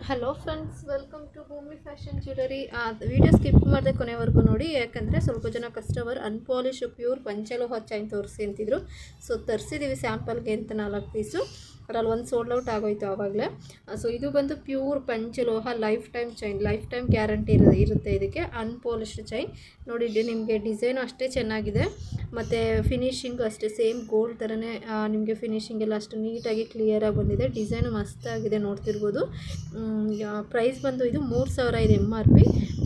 Hello friends, welcome to ಭೂಮಿ fashion jewellery. Video skip ಮಾಡದೆ ಕೊನೆವರೆಗೂ ನೋಡಿ, ಯಾಕಂದರೆ ಸ್ವಲ್ಪ ಜನ ಕಸ್ಟಮರ್ ಅನ್ಪಾಲಿಶ್ ಪ್ಯೂರ್ ಪಂಚಲೋಹ ಚೈನ್ ತೋರಿಸಿ ಅಂತಿದ್ರು. ಸೊ ತರಿಸಿದ್ದೀವಿ ಸ್ಯಾಂಪಲ್ಗೆ ಅಂತ 4 ಪೀಸು. ಅದರಲ್ಲಿ ಒಂದು ಸೋಲ್ಡ್ ಔಟ್ ಆಗೋಯ್ತು ಆವಾಗಲೇ. ಸೊ ಇದು ಬಂದು ಪ್ಯೂರ್ ಪಂಚಲೋಹ lifetime chain, lifetime guarantee ಇರುತ್ತೆ ಇದಕ್ಕೆ. ಅನ್ಪಾಲಿಶ್ಡ್ ಚೈನ್ ನೋಡಿ, ನಿಮಗೆ ಡಿಸೈನು ಅಷ್ಟೇ ಚೆನ್ನಾಗಿದೆ ಮತ್ತು ಫಿನಿಶಿಂಗು ಅಷ್ಟೇ ಸೇಮ್ ಗೋಲ್ಡ್ ಥರನೇ ನಿಮಗೆ ಫಿನಿಶಿಂಗ್ ಎಲ್ಲ ಅಷ್ಟು ನೀಟಾಗಿ ಕ್ಲಿಯರಾಗಿ ಬಂದಿದೆ. ಡಿಸೈನು ಮಸ್ತಾಗಿದೆ, ನೋಡ್ತಿರ್ಬೋದು. ಪ್ರೈಸ್ ಬಂದು ಇದು 3000 ಇದೆ MRP,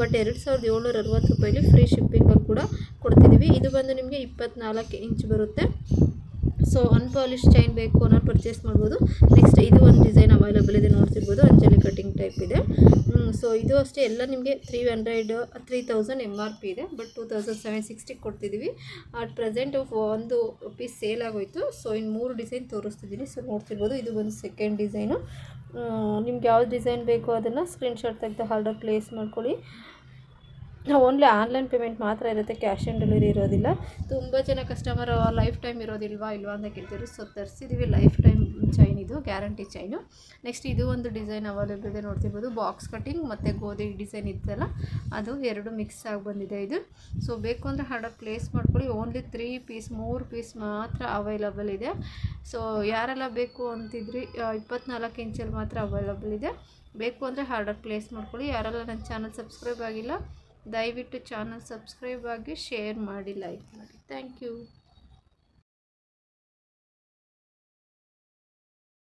ಬಟ್ 2760 ರೂಪಾಯಿಲಿ ಫ್ರೀ ಶಿಪ್ಪಿಂಗಲ್ಲಿ ಕೂಡ ಕೊಡ್ತಿದ್ದೀವಿ. ಇದು ಬಂದು ನಿಮಗೆ 24 ಇಂಚ್ ಬರುತ್ತೆ. ಸೊ ಅನ್ಪಾಲಿಶ್ ಚೈನ್ ಬೇಕು ಅನ್ನೋರು ಪರ್ಚೇಸ್ ಮಾಡ್ಬೋದು. ನೆಕ್ಸ್ಟ್ ಇದು ಒಂದು ಡಿಸೈನ್ ಅವೈಲೇಬಲ್ ಇದೆ, ನೋಡ್ತಿರ್ಬೋದು. ಅಂಜಲಿ ಕಟಿಂಗ್ ಟೈಪ್ ಇದೆ. ಸೊ ಇದು ಅಷ್ಟೇ ಎಲ್ಲ ನಿಮಗೆ 3000 MRP ಇದೆ, ಬಟ್ 2760 ಕೊಡ್ತಿದ್ದೀವಿ. ಅಟ್ ಪ್ರೆಸೆಂಟ್ ಒಂದು ಪೀಸ್ ಸೇಲ್ ಆಗೋಯ್ತು. ಸೊ ಇನ್ನು 3 ಡಿಸೈನ್ ತೋರಿಸ್ತಿದ್ದೀನಿ. ಸೊ ನೋಡ್ತಿರ್ಬೋದು, ಇದು ಬಂದು ಸೆಕೆಂಡ್ ಡಿಸೈನು. ನಿಮ್ಗೆ ಯಾವ ಡಿಸೈನ್ ಬೇಕೋ ಅದನ್ನು ಸ್ಕ್ರೀನ್ಶಾಟ್ ತೆಗೆದು ಆರ್ಡರ್ ಪ್ಲೇಸ್ ಮಾಡ್ಕೊಳ್ಳಿ. ಓನ್ಲಿ ಆನ್ಲೈನ್ ಪೇಮೆಂಟ್ ಮಾತ್ರ ಇರುತ್ತೆ, ಕ್ಯಾಶ್ ಆನ್ ಡೆಲಿವರಿ ಇರೋದಿಲ್ಲ. ತುಂಬ ಜನ ಕಸ್ಟಮರ್ ಲೈಫ್ ಟೈಮ್ ಇರೋದಿಲ್ವಾ ಅಂತ ಕೇಳ್ತಿದ್ರು. ಸೊ ತರಿಸಿದ್ದೀವಿ ಲೈಫ್ ಟೈಮ್ ಚೈನ್, ಇದು ಗ್ಯಾರಂಟಿ ಚೈನು. ನೆಕ್ಸ್ಟ್ ಇದು ಒಂದು ಡಿಸೈನ್ ಅವೈಲೇಬಲ್ ಇದೆ, ನೋಡ್ತಿರ್ಬೋದು. ಬಾಕ್ಸ್ ಕಟಿಂಗ್ ಮತ್ತು ಗೋಧಿ ಡಿಸೈನ್ ಇತ್ತಲ್ಲ, ಅದು 2 ಮಿಕ್ಸ್ ಆಗಿ ಬಂದಿದೆ ಇದು. ಸೊ ಬೇಕು ಅಂದರೆ ಆರ್ಡರ್ ಪ್ಲೇಸ್ ಮಾಡ್ಕೊಳ್ಳಿ. ಓನ್ಲಿ 3 ಪೀಸ್ ಮಾತ್ರ ಅವೈಲೇಬಲ್ ಇದೆ. ಸೊ ಯಾರೆಲ್ಲ ಬೇಕು ಅಂತಿದ್ರಿ, 24 ಇಂಚಲ್ಲಿ ಮಾತ್ರ ಅವೈಲೇಬಲ್ ಇದೆ. ಬೇಕು ಅಂದರೆ ಆರ್ಡರ್ ಪ್ಲೇಸ್ ಮಾಡ್ಕೊಳ್ಳಿ. ಯಾರೆಲ್ಲ ನನ್ನ ಚಾನಲ್ ಸಬ್ಸ್ಕ್ರೈಬ್ ಆಗಿಲ್ಲ, ದಯವಿಟ್ಟು ಚಾನಲ್ ಸಬ್ಸ್ಕ್ರೈಬ್ ಆಗಿ, ಶೇರ್ ಮಾಡಿ, ಲೈಕ್ ಮಾಡಿ. Thank you.